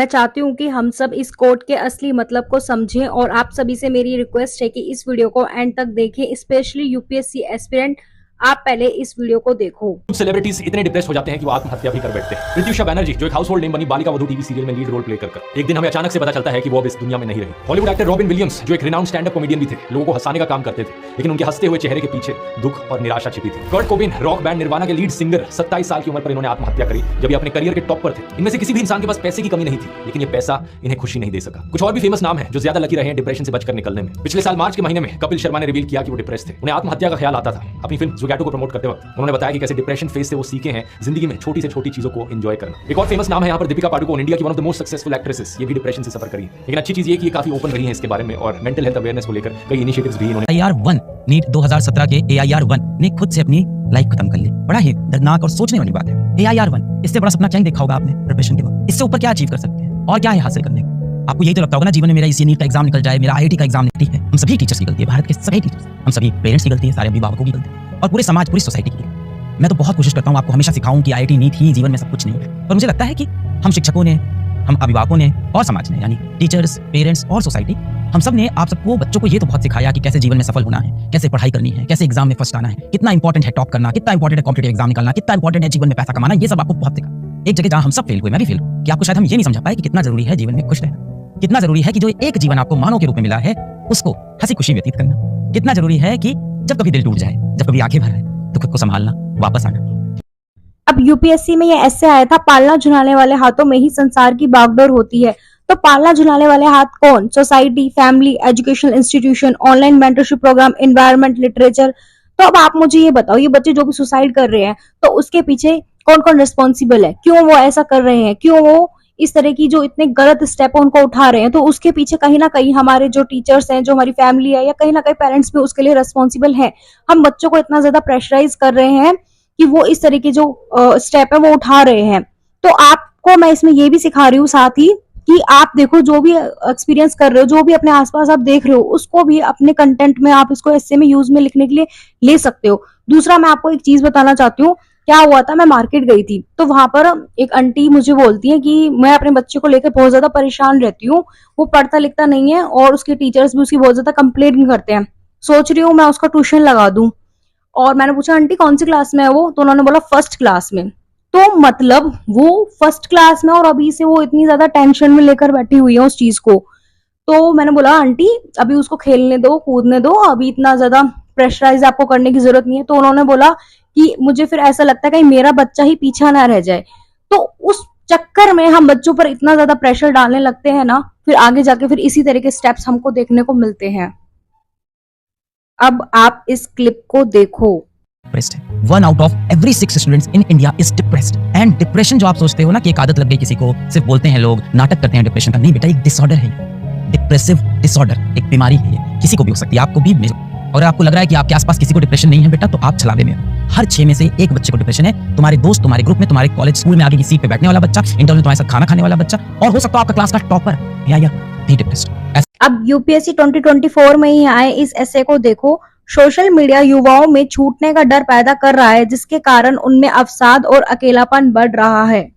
मैं चाहती हूँ कि हम सब इस कोट के असली मतलब को समझें और आप सभी से मेरी रिक्वेस्ट है कि इस वीडियो को एंड तक देखें, स्पेशली यूपीएससी एस्पिरेंट। आप पहले इस वीडियो को देखो। कुछ सेलिब्रिटीज इतने डिप्रेस हो जाते हैं कि वो आत्महत्या भी कर बैठते हैं। प्रत्युषा बैनर्जी जो एक हाउस होल्ड नेम बनी बालिका वधू टीवी सीरियल में लीड रोल प्ले कर एक दिन हमें अचानक से पता चलता है कि वो अब इस दुनिया में नहीं रही। हॉलीवुड एक्टर रॉबिन विलियम्स जो एक रिनाउंड स्टैंड अप कॉमेडियन भी थे, लोगों को हंसाने का काम करते थे, लेकिन उनके हंसते हुए चेहरे के पीछे दुख और निराशा छिपी थी। Kurt Cobain rock band nirvana के लीड सिंगर 27 साल की उम्र पर इन्होंने आत्महत्या करी जब ये अपने करियर के टॉप पर थे। इनमें से किसी भी इंसान के पास पैसे की कमी नहीं थी, लेकिन ये पैसा इन्हें खुशी नहीं दे सका। कुछ और भी फेमस नाम है जो ज्यादा लकी रहे हैं डिप्रेशन से बचकर निकलने में। पिछले साल मार्च के महीने में कपिल शर्मा ने रिवील किया कि वो डिप्रेस थे, उन्हें आत्महत्या का ख्याल आता था। अपनी फिल्म जुगैटो को प्रमोट करते वक्त उन्होंने बताया कि कैसे डिप्रेशन फेज से वो सीखे हैं जिंदगी में छोटी से छोटी चीजों को एंजॉय करना। एक और फेमस नाम है यहाँ पर दीपिका पादुकोण, इंडिया की one of the most successful actresses. ये भी डिप्रेशन से सफर करी, लेकिन अच्छी चीज ये कि ये काफी ओपन रही है इसके बारे में और मेंटल हेल्थ अवेयरनेस को लेकर कई इनिशिएटिव्स भी इन्होंने। AIR-1 नीट 2017 के AIR-1 ने खुद से अपनी लाइफ खत्म कर ली। बड़ा ही दर्दनाक और सोचने वाली बात है। AIR-1 इससे बड़ा सपना क्या देखा होगा आपने डिप्रेशन के वक्त? इससे ऊपर क्या अचीव कर सकते हैं और क्या है हासिल करने को? आपको यही तो लगता होगा ना जीवन में मेरा इसी नीट का एग्जाम निकल जाए, मेरा IIT का एग्जाम निकल है। हम सभी टीचर्स की गलती है, भारत के सभी टीचर्स, हम सभी पेरेंट्स की गलती है, सारे अभिभावकों की गलती है और पूरे समाज, पूरी सोसाइटी की। मैं तो बहुत कोशिश करता हूँ आपको हमेशा सिखाऊं कि IIT नीट ही जीवन में सब कुछ नहीं है, पर मुझे लगता है कि हम शिक्षकों ने, हम अभिभावकों ने और समाज ने, यानी टीचर्स, पेरेंट्स और सोसाइटी, हम सब ने आप सबको, बच्चों को ये तो बहुत सिखाया कि कैसे जीवन में सफल होना है, कैसे पढ़ाई करनी है, कैसे एग्जाम में फर्स्ट आना है, कितना इंपॉर्टेंट है टॉप करना, कितना इंपॉर्टेंट है कॉम्पिटिटिव एग्जाम निकालना, कितना इंपॉर्टेंट है जीवन में पैसा कमाना। ये सब आपको बहुत सिखा। एक जगह जहां हम सब फेल हुए, मैं भी फेल हुआ, कि आपको शायद हम ये नहीं समझा पाए कि कितना जरूरी है जीवन में खुश रहना, कितना जरूरी है कि जो एक जीवन आपको मानव के रूप में मिला है उसको हंसी खुशी व्यतीत करना, कितना जरूरी है कि जब कभी दिल टूट जाए, जब कभी आंखें भर आए तो खुद को संभालना, वापस आना। अब यूपीएससी में ये ऐसे आया था, पालना झुलाने वाले हाथों में ही संसार की बागडोर होती है। तो पालना झुलाने वाले हाथ कौन? Society, family, educational institution, online mentorship programme, environment, literature. तो अब आप मुझे ये बताओ, ये बच्चे जो भी सुसाइड कर रहे हैं तो उसके पीछे कौन कौन रिस्पॉन्सिबल है? क्यों वो ऐसा कर रहे हैं? क्यों वो इस तरह की जो इतने गलत स्टेप है उनको उठा रहे हैं? तो उसके पीछे कहीं ना कहीं हमारे जो टीचर्स हैं, जो हमारी फैमिली है, या कहीं ना कहीं पेरेंट्स भी उसके लिए रिस्पॉन्सिबल है। हम बच्चों को इतना ज्यादा प्रेशराइज कर रहे हैं कि वो इस तरह के जो स्टेप है वो उठा रहे हैं। तो आपको मैं इसमें ये भी सिखा रही हूँ साथ ही कि आप देखो, जो भी एक्सपीरियंस कर रहे हो, जो भी अपने आसपास आप देख रहे हो, उसको भी अपने कंटेंट में आप इसको ऐसे में यूज में लिखने के लिए ले सकते हो। दूसरा, मैं आपको एक चीज बताना चाहती हूँ। क्या हुआ था, मैं मार्केट गई थी तो वहां पर एक आंटी मुझे बोलती है कि मैं अपने बच्चे को लेकर बहुत ज्यादा परेशान रहती हूँ, वो पढ़ता लिखता नहीं है और उसके टीचर्स भी उसकी बहुत ज्यादा कंप्लेंट करते हैं। सोच रही हूँ मैं उसका ट्यूशन लगा दूं। और मैंने पूछा, आंटी कौन सी क्लास में है वो? तो उन्होंने बोला फर्स्ट क्लास में। तो मतलब वो फर्स्ट क्लास में और अभी से वो इतनी ज्यादा टेंशन में लेकर बैठी हुई है उस चीज को। तो मैंने बोला, आंटी अभी उसको खेलने दो, कूदने दो, अभी इतना ज्यादा प्रेशराइज आपको करने की जरूरत नहीं है। तो उन्होंने बोला कि मुझे फिर ऐसा लगता है कि मेरा बच्चा ही पीछा ना रह जाए। तो उस चक्कर में हम बच्चों पर इतना ज्यादा प्रेशर डालने लगते हैं ना, फिर आगे जाके फिर इसी तरह के स्टेप्स हमको देखने को मिलते हैं। अब आप इस क्लिप को देखो। डिप्रेस्ड है। 1 out of every 6 students in India is depressed. And depression जो आप सोचते हो ना कि एक आदत लग गई किसी को, सिर्फ बोलते हैं लोग, नाटक करते हैं डिप्रेशन का, नहीं बेटा, एक डिसऑर्डर है। डिप्रेसिव डिसऑर्डर एक बीमारी है, किसी को भी हो सकती है, आपको भी, और आपको लग रहा है कि आपके आसपास किसी को डिप्रेशन नहीं है बेटा, तो आप छलावे में हो। हर 6 में से 1 बच्चे को डिप्रेशन है। तुम्हारे दोस्त, तुम्हारे ग्रुप में, तुम्हारे कॉलेज स्कूल में आगे की सीट पे बैठने वाला बच्चा, इंटरव्यू में तुम्हारे साथ खाना खाने वाला बच्चा, और हो सकता है आपका क्लास का टॉपर या भी डिप्रेस्ड। अब यूपीएससी 2024 में ही आए इस एसे को देखो। सोशल मीडिया युवाओं में छूटने का डर पैदा कर रहा है, जिसके कारण उनमें अवसाद और अकेलापन बढ़ रहा है।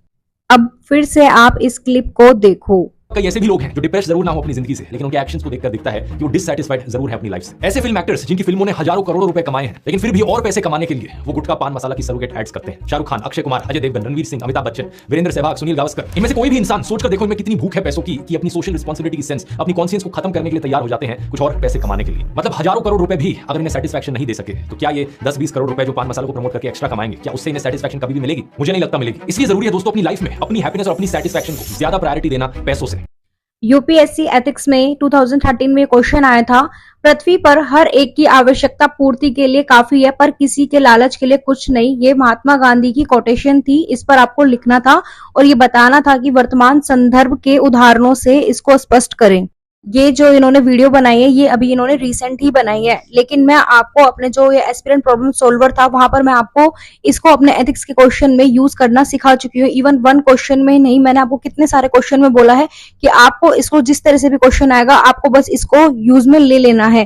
अब फिर से आप इस क्लिप को देखो। कई ऐसे भी लोग हैं जो डिप्रेस जरूर ना हो अपनी जिंदगी से, लेकिन उनके एक्शंस को देखकर दिखता है कि वो डिससैटिस्फाइड जरूर है अपनी लाइफ से। ऐसे फिल्म एक्टर्स जिनकी फिल्मों ने हजारों करोड़ों रुपए कमाए हैं, लेकिन फिर भी और पैसे कमाने के लिए वो गुटखा पान मसाला की सरोगेट एड्स करते हैं। शाहरुख खान, अक्षय कुमार, अजय देवगन, रणवीर सिंह, अमिताभ बच्चन, वीरेंद्र सहवाग, सुनील गावस्कर, इनमें से कोई भी इंसान सोचकर देखो इनमें कितनी भूख है पैसों की कि अपनी सोशल रिस्पांसिबिलिटी की सेंस, अपनी कॉन्शियस को खत्म करने के लिए तैयार हो जाते हैं कुछ और पैसे कमाने के लिए। मतलब हजारों करोड़ रुपए भी अगर इन्हें सेटिस्फैक्शन नहीं दे सके, तो क्या ये 10-20 करोड़ रुपए जो पान मसाला को प्रमोट करके एक्स्ट्रा कमाएंगे, क्या उससे इन्हें सेटिस्फैक्शन कभी भी मिलेगी? मुझे नहीं लगता मिलेगी। इसलिए जरूरी है दोस्तों अपनी लाइफ में अपनी हैप्पीनेस और अपनी सेटिस्फैक्शन को ज्यादा प्रायोरिटी देना पैसों से। यूपीएससी एथिक्स में 2013 में क्वेश्चन आया था, पृथ्वी पर हर एक की आवश्यकता पूर्ति के लिए काफी है, पर किसी के लालच के लिए कुछ नहीं। ये महात्मा गांधी की कोटेशन थी। इस पर आपको लिखना था और ये बताना था कि वर्तमान संदर्भ के उदाहरणों से इसको स्पष्ट करें। ये जो इन्होंने वीडियो बनाई है, ये अभी इन्होंने रिसेंट ही बनाई है, लेकिन मैं आपको अपने जो ये एस्पिरेंट प्रॉब्लम सोल्वर था वहां पर मैं आपको इसको अपने एथिक्स के क्वेश्चन में यूज करना सिखा चुकी हूँ। इवन 1 क्वेश्चन में नहीं, मैंने आपको कितने सारे क्वेश्चन में बोला है कि आपको इसको जिस तरह से भी क्वेश्चन आएगा, आपको बस इसको यूज में ले लेना है।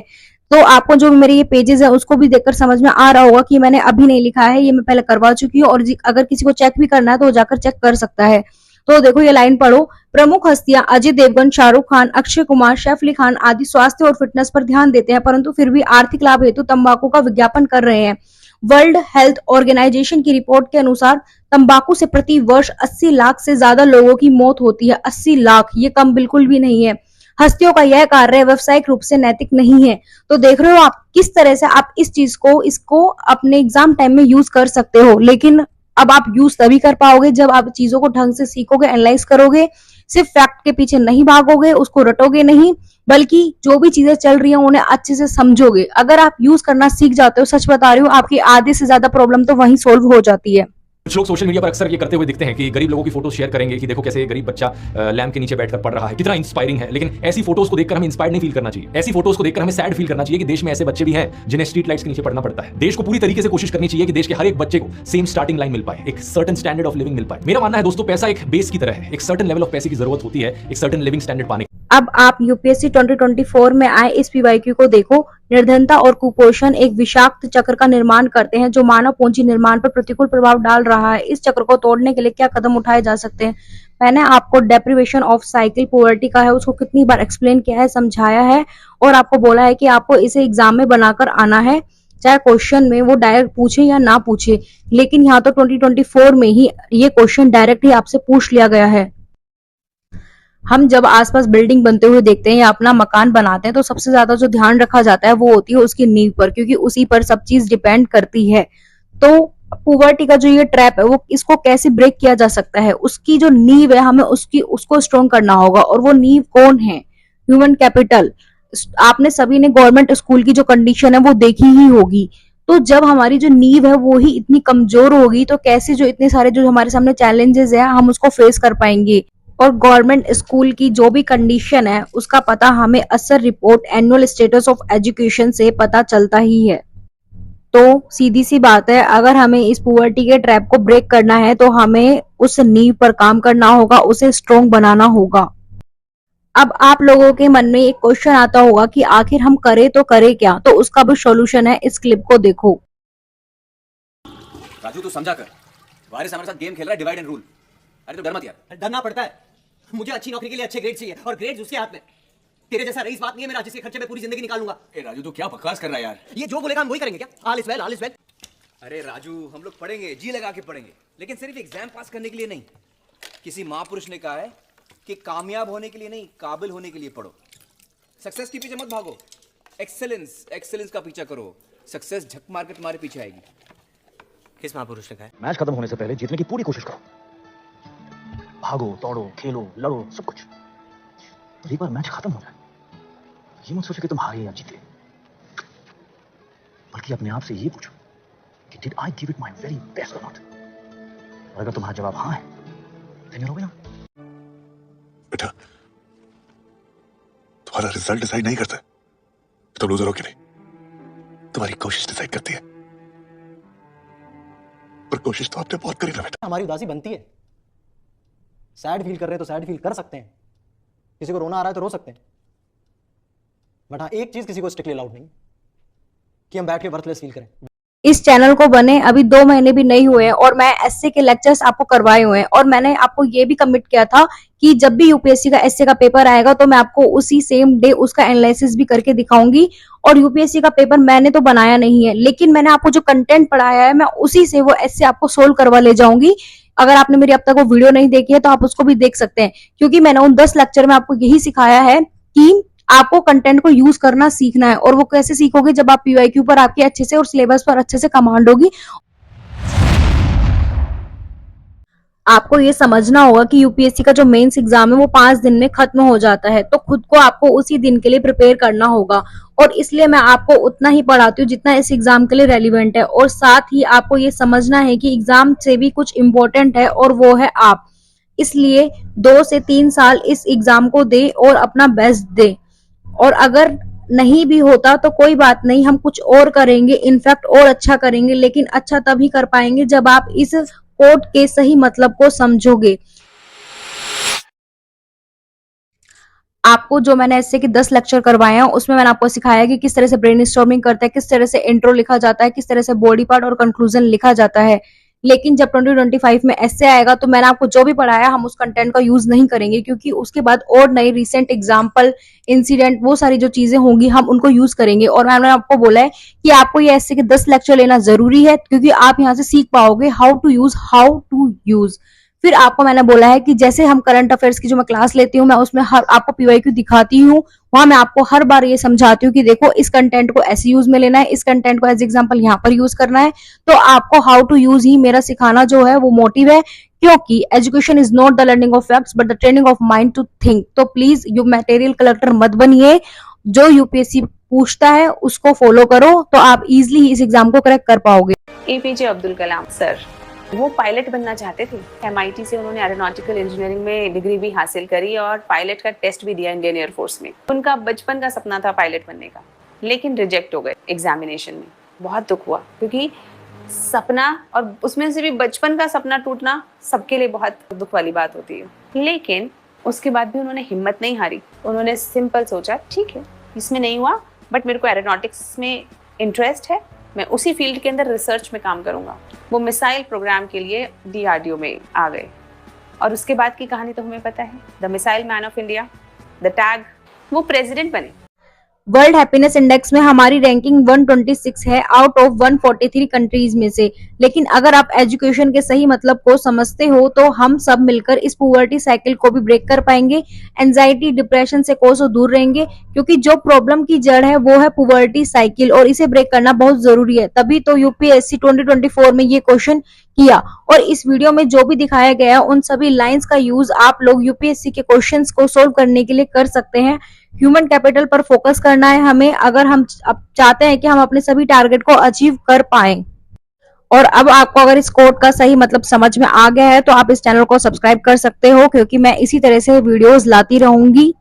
तो आपको जो मेरे ये पेजेस है उसको भी देखकर समझ में आ रहा होगा कि मैंने अभी नहीं लिखा है, ये मैं पहले करवा चुकी हूँ। और अगर किसी को चेक भी करना है तो जाकर चेक कर सकता है। तो देखो ये लाइन पढ़ो, प्रमुख हस्तियां अजय देवगन, शाहरुख खान, अक्षय कुमार, सैफ अली खान आदि स्वास्थ्य और फिटनेस पर ध्यान देते हैं, परंतु फिर भी आर्थिक लाभ हेतु तंबाकू का विज्ञापन कर रहे हैं। वर्ल्ड हेल्थ ऑर्गेनाइजेशन की रिपोर्ट के अनुसार तंबाकू से प्रति वर्ष 80 लाख से ज्यादा लोगों की मौत होती है। 80 लाख, ये कम बिल्कुल भी नहीं है। हस्तियों का यह कार्य व्यवसायिक रूप से नैतिक नहीं है। तो देख रहे हो आप किस तरह से आप इस चीज को इसको अपने एग्जाम टाइम में यूज कर सकते हो, लेकिन अब आप यूज तभी कर पाओगे जब आप चीजों को ढंग से सीखोगे, एनालाइज करोगे, सिर्फ फैक्ट के पीछे नहीं भागोगे, उसको रटोगे नहीं, बल्कि जो भी चीजें चल रही हैं उन्हें अच्छे से समझोगे। अगर आप यूज करना सीख जाते हो, सच बता रही हूँ, आपकी आधे से ज्यादा प्रॉब्लम तो वहीं सोल्व हो जाती है। कुछ लोग सोशल मीडिया पर अक्सर ये करते हुए दिखते हैं कि गरीब लोगों की फोटो शेयर करेंगे कि देखो कैसे गरीब बच्चा लैम्प के नीचे बैठकर पढ़ रहा है, कितना इंस्पायरिंग है। लेकिन ऐसी फोटोज को देखकर हमें इंस्पायर्ड नहीं फील करना चाहिए। ऐसी फोटोज को देखकर हमें सैड फील करना चाहिए कि देश में ऐसे बच्चे भी हैं जिन्हें स्ट्रीट लाइट्स के नीचे पढ़ना पड़ता है। देश को पूरी तरीके से कोशिश करनी चाहिए कि देश के हर एक बच्चे को सेम स्टार्टिंग लाइन मिल पाए, एक सर्टेन स्टैंडर्ड ऑफ लिविंग मिल पाए। मेरा मानना है दोस्तों, पैसा एक बेस की तरह है, एक सर्टेन लेवल ऑफ पैसे की जरूरत होती है एक सर्टेन लिविंग स्टैंडर्ड पाने। अब आप यूपीएससी 2024 में आए इस पीवाईक्यू को देखो। निर्धनता और कुपोषण एक विषाक्त चक्र का निर्माण करते हैं जो मानव पूंजी निर्माण पर प्रतिकूल प्रभाव डाल रहा है। इस चक्र को तोड़ने के लिए क्या कदम उठाए जा सकते हैं? मैंने आपको डेप्रिवेशन ऑफ साइकिल पॉवर्टी का है उसको कितनी बार एक्सप्लेन किया है, समझाया है, और आपको बोला है कि आपको इसे एग्जाम में बनाकर आना है, चाहे क्वेश्चन में वो डायरेक्ट पूछे या ना पूछे। लेकिन यहाँ तो 2024 में ही ये क्वेश्चन डायरेक्ट ही आपसे पूछ लिया गया है। हम जब आसपास बिल्डिंग बनते हुए देखते हैं या अपना मकान बनाते हैं तो सबसे ज्यादा जो ध्यान रखा जाता है वो होती है उसकी नींव पर, क्योंकि उसी पर सब चीज डिपेंड करती है। तो पुवर्टी का जो ये ट्रैप है वो इसको कैसे ब्रेक किया जा सकता है, उसकी जो नींव है हमें उसको स्ट्रॉन्ग करना होगा। और वो नींव कौन है? Human capital. आपने सभी ने गवर्नमेंट स्कूल की जो कंडीशन है वो देखी ही होगी। तो जब हमारी जो नींव है वो ही इतनी कमजोर होगी तो कैसे जो इतने सारे जो हमारे सामने चैलेंजेस है हम उसको फेस कर पाएंगे। और गवर्नमेंट स्कूल की जो भी कंडीशन है उसका पता हमें असर report annual status of education से पता चलता ही है। तो सीधी सी बात है, अगर हमें इस पुवर्टी के ट्रैप को ब्रेक करना है तो हमें उस नींव पर काम करना होगा, उसे स्ट्रॉन्ग बनाना होगा। अब आप लोगों के मन में एक क्वेश्चन आता होगा कि आखिर हम करें तो करें क्या? तो उसका भी सॉल्यूशन है, इस क्लिप को देखो। राजू तू समझा कर, वारिस हमारे साथ गेम खेल रहा है डिवाइड एंड रूल। अरे तो डर मत यार। डरना पड़ता है, मुझे अच्छी नौकरी के लिए अच्छे ग्रेड चाहिए और ग्रेड्स उसके हाथ में। तेरे जैसा रईस बात नहीं है मेरा जिसके खर्चे में पूरी जिंदगी निकालूंगा। ए राजू तू क्या बकवास कर रहा है यार? ये जो बोलेगा हम वही करेंगे क्या? All is well, all is well. अरे राजू हम लोग पढ़ेंगे, जी लगा के पढ़ेंगे, लेकिन सिर्फ एग्जाम पास करने के लिए नहीं। किसी महापुरुष ने कहा है कि कामयाब होने के लिए नहीं, काबिल होने के लिए पढ़ो। सक्सेस के पीछे मत भागो, एक्सेलेंस का पीछा करो। सक्सेस झक मार के तुम्हारे पीछे आएगी। किस महापुरुष ने कहा है? मैच खत्म होने से पहले जीतने की पूरी कोशिश करो। भागो, दौड़ो, खेलो, लड़ो, सब कुछ। पर एक बार मैच खत्म हो जाए ये मत सोचो कि तुम हारे या जीते, बल्कि अपने आप से ये पूछो कि did I give it my very best और नॉट। और अगर तुम्हारा जवाब हाँ है तो यू विन। बेटा तुम्हारा रिजल्ट डिसाइड नहीं करता है, तुम लूजर हो कि नहीं, तुम्हारी कोशिश डिसाइड करती है। पर कोशिश तो आपने बहुत करी ना बेटा। हमारी उदासी बनती है, सैड फील कर रहे हैं तो सैड फील कर सकते हैं, किसी को रोना आ रहा है तो रो सकते हैं, बट हाँ एक चीज किसी को स्ट्रिक्टली अलाउड नहीं कि हम बैठ के वर्थलेस फील करें। इस चैनल को बने अभी 2 महीने भी नहीं हुए हैं और मैं एसए के लेक्चर्स आपको करवाए हुए हैं। और मैंने आपको ये भी कमिट किया था कि जब भी यूपीएससी का एसए का पेपर आएगा तो मैं आपको उसी सेम डे उसका एनालिसिस भी करके दिखाऊंगी। और यूपीएससी का पेपर मैंने तो बनाया नहीं है, लेकिन मैंने आपको जो कंटेंट पढ़ाया है मैं उसी से वो एसए आपको सोल्व करवा ले जाऊंगी। अगर आपने मेरी अब तक वो वीडियो नहीं देखी है तो आप उसको भी देख सकते हैं, क्योंकि मैंने उन 10 लेक्चर में आपको यही सिखाया है कि आपको कंटेंट को यूज करना सीखना है। और वो कैसे सीखोगे? जब आप पीवाईक्यू पर आपके अच्छे से और सिलेबस पर अच्छे से कमांड होगी। आपको ये समझना होगा कि यूपीएससी का जो मेंस एग्जाम है वो 5 दिन में खत्म हो जाता है, तो खुद को आपको उसी दिन के लिए प्रिपेयर करना होगा। और इसलिए मैं आपको उतना ही पढ़ाती हूँ जितना इस एग्जाम के लिए रेलिवेंट है। और साथ ही आपको ये समझना है कि एग्जाम से भी कुछ इम्पोर्टेंट है और वो है आप। इसलिए 2 से 3 साल इस एग्जाम को दे और अपना बेस्ट दे। और अगर नहीं भी होता तो कोई बात नहीं, हम कुछ और करेंगे, इनफैक्ट और अच्छा करेंगे। लेकिन अच्छा तभी कर पाएंगे जब आप इस कोड के सही मतलब को समझोगे। आपको जो मैंने ऐसे कि 10 लेक्चर करवाए हैं उसमें मैंने आपको सिखाया कि किस तरह से ब्रेनस्टॉर्मिंग करता है, किस तरह से इंट्रो लिखा जाता है, किस तरह से बॉडी पार्ट और कंक्लूजन लिखा जाता है। लेकिन जब 2025 में एसए आएगा तो मैंने आपको जो भी पढ़ाया हम उस कंटेंट का यूज नहीं करेंगे, क्योंकि उसके बाद और नए रिसेंट एग्जाम्पल, इंसिडेंट, वो सारी जो चीजें होंगी हम उनको यूज करेंगे। और मैंने आपको बोला है कि आपको ये एसए के 10 लेक्चर लेना जरूरी है, क्योंकि आप यहाँ से सीख पाओगे हाउ टू यूज। फिर आपको मैंने बोला है कि जैसे हम करंट अफेयर्स की जो मैं क्लास लेती हूँ, मैं उसमें हर आपको पीवाईक्यू दिखाती हूँ, वहां मैं आपको हर बार ये समझाती हूँ कि देखो इस कंटेंट को ऐसे यूज में लेना है, इस कंटेंट को एज एग्जांपल यहाँ पर यूज करना है। तो आपको हाउ टू यूज ही मेरा सिखाना जो है वो मोटिव है, क्योंकि education is not the learning of facts but the training of mind to think. तो प्लीज यू मटेरियल कलेक्टर मत बनिए, जो यूपीएससी पूछता है उसको फॉलो करो, तो आप इजिली इस एग्जाम को क्रैक कर पाओगे। एपीजे अब्दुल कलाम सर, वो पायलट बनना चाहते थे। एमआईटी से उन्होंने एरोनॉटिकल इंजीनियरिंग में डिग्री भी हासिल करी और पायलट का टेस्ट भी दिया इंडियन एयरफोर्स में। उनका बचपन का सपना था पायलट बनने का, लेकिन रिजेक्ट हो गए एग्जामिनेशन में। बहुत दुख हुआ, क्योंकि सपना और उसमें से भी बचपन का सपना टूटना सबके लिए बहुत दुख वाली बात होती है। लेकिन उसके बाद भी उन्होंने हिम्मत नहीं हारी। उन्होंने सिंपल सोचा, ठीक है इसमें नहीं हुआ बट मेरे को एरोनॉटिक्स में इंटरेस्ट है, मैं उसी फील्ड के अंदर रिसर्च में काम करूंगा। वो मिसाइल प्रोग्राम के लिए डीआरडीओ में आ गए और उसके बाद की कहानी तो हमें पता है, the missile man of India, the tag, वो प्रेसिडेंट बने। वर्ल्ड हैप्पीनेस इंडेक्स में हमारी रैंकिंग 126 है आउट ऑफ 143 कंट्रीज में से। लेकिन अगर आप एजुकेशन के सही मतलब को समझते हो तो हम सब मिलकर इस पुअर्टी साइकिल को भी ब्रेक कर पाएंगे, एंजाइटी डिप्रेशन से कोसों दूर रहेंगे, क्योंकि जो प्रॉब्लम की जड़ है वो है पुअर्टी साइकिल और इसे ब्रेक करना बहुत जरूरी है। तभी तो यूपीएससी 2024 में ये क्वेश्चन किया और इस वीडियो में जो भी दिखाया गया उन सभी लाइंस का यूज आप लोग यूपीएससी के क्वेश्चंस को सोल्व करने के लिए कर सकते हैं। ह्यूमन कैपिटल पर फोकस करना है हमें, अगर हम अब चाहते हैं कि हम अपने सभी टारगेट को अचीव कर पाएं। और अब आपको अगर इस कोड का सही मतलब समझ में आ गया है तो आप इस चैनल को सब्सक्राइब कर सकते हो, क्योंकि मैं इसी तरह से वीडियोस लाती रहूंगी।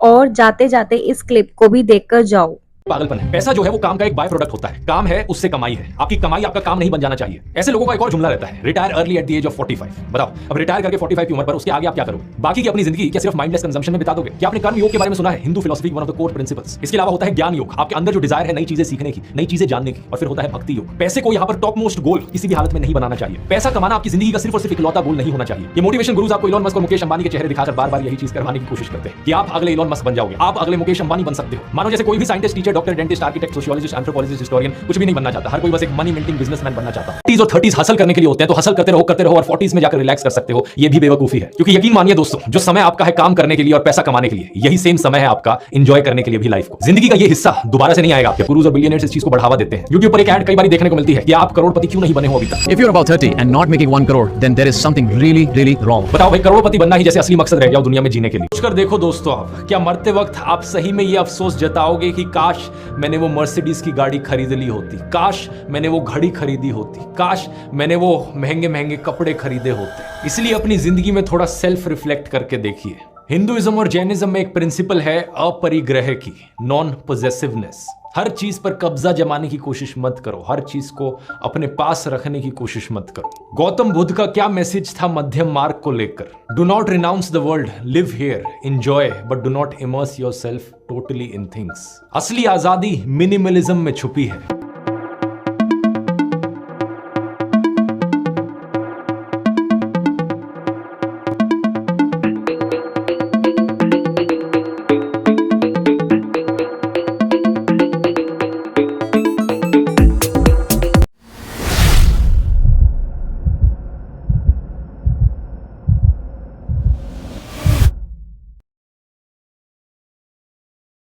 और जाते जाते इस क्लिप को भी देखकर जाओ। पागलपन है। पैसा जो है वो काम का एक बाय प्रोडक्ट होता है। काम है उससे कमाई है। आपकी कमाई आपका काम नहीं बन जाना चाहिए। ऐसे लोगों का एक और जुमला रहता है, retire early at the age of 45। बताओ अब रिटायर करके 45 की उम्र पर उसके आगे आप क्या करोगे? बाकी की अपनी जिंदगी क्या सिर्फ माइंडलेस कंजम्पशन में बिता दोगे? क्या आपने कर्म योग के बारे में सुना है? Hindu philosophy one of the core principles. इसके अलावा होता है ज्ञान योग, आपके अंदर जो डिजायर है नई चीजें सीखने की, नई चीजें जानने की। और फिर होता है भक्ति योग। पैसे को यहाँ पर टॉप मोस्ट गोल किसी भी हालत में नहीं बनाना चाहिए। पैसा कमाना आपकी जिंदगी का सिर्फ और सिर्फ इकलौता गोल नहीं होना चाहिए। ये मोटिवेशन गुरुज आपको इलॉन मस्क और मुकेश अंबानी के चेहरे दिखाकर बार-बार यही चीज करवाने की कोशिश करते हैं कि आप अगले इलॉन मस्क बन जाओगे, आप अगले मुकेश अंबानी बन सकते हो। मानो जैसे कोई भी scientist, teacher, doctor, dentist, architect, sociologist, anthropologist, historian कुछ भी नहीं बनना चाहता। हर कोई बस एक मनी मिंटिंग बिजनेसमैन बनना चाहता है। 30s और 30s हसल करने के लिए होते हैं, तो हसल करते रहो और 40s में जाकर रिलैक्स कर सकते हो। ये भी बेवकूफी है, क्योंकि यकीन मानिए दोस्तों, जो समय आपका है काम करने के लिए और पैसा कमाने के लिए, यही सेम समय है आपका एंजॉय करने के लिए भी लाइफ को। जिंदगी का ये हिस्सा दोबारा से नहीं आएगा। आपके गुरुज और बिलियनियर्स इस चीज को बढ़ावा देते हैं। YouTube पर एक ऐड कई बार देखने को मिलती है कि आप करोड़पति क्यों नहीं बने हो अभी तक। If you're about 30 and not making 1 crore, then there is something really, really wrong. बताओ भाई, करोड़पति बनना ही जैसे असली मकसद रह गया दुनिया में जीने के लिए। सोचकर देखो दोस्तों, आप क्या मरते वक्त आप सही में ये अफसोस जताओगे कि काश मैंने वो मर्सिडीज की गाड़ी खरीद ली होती, काश मैंने वो घड़ी खरीदी होती, काश मैंने वो महंगे महंगे कपड़े खरीदे होते। इसलिए अपनी जिंदगी में थोड़ा सेल्फ रिफ्लेक्ट करके देखिए। हिंदुइज्म और जैनिज्म में एक प्रिंसिपल है अपरिग्रह की, नॉन पोजेसिवनेस। हर चीज पर कब्जा जमाने की कोशिश मत करो, हर चीज को अपने पास रखने की कोशिश मत करो। गौतम बुद्ध का क्या मैसेज था मध्यम मार्ग को लेकर? Do not renounce the world, live here, enjoy, but do not immerse yourself totally in things. असली आजादी मिनिमलिज्म में छुपी है।